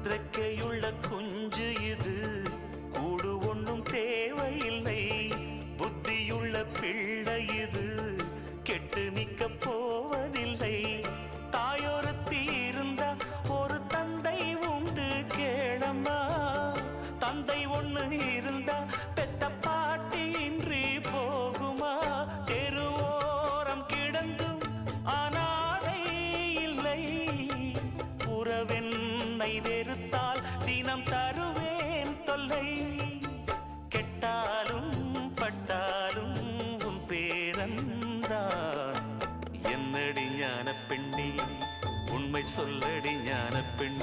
ரெக்கையுள்ள குஞ்சு இது, கூடு ஒன்றும் தேவையில்லை. புத்தியுள்ள பிள்ளை இது, கெட்டு நிக்க போவதில்லை. தாயொருத்தி இருந்தா ஒரு தந்தை உண்டு கேளம்மா. தந்தை ஒண்ணு இருந்தா பெத்த பாட்டி இன்றி போகுமா? தெருவோரம் கிடந்தும் அனாதை இல்லை. உறவென்னை வெறுத்தால் தினம் தருவேன் தொல்லை. கெட்டாலும் பட்டாலும் உன் பேரன்தான். என்னடி ஞான பெண்ணே, உண்மை சொல்லடி ஞான பெண்ணே.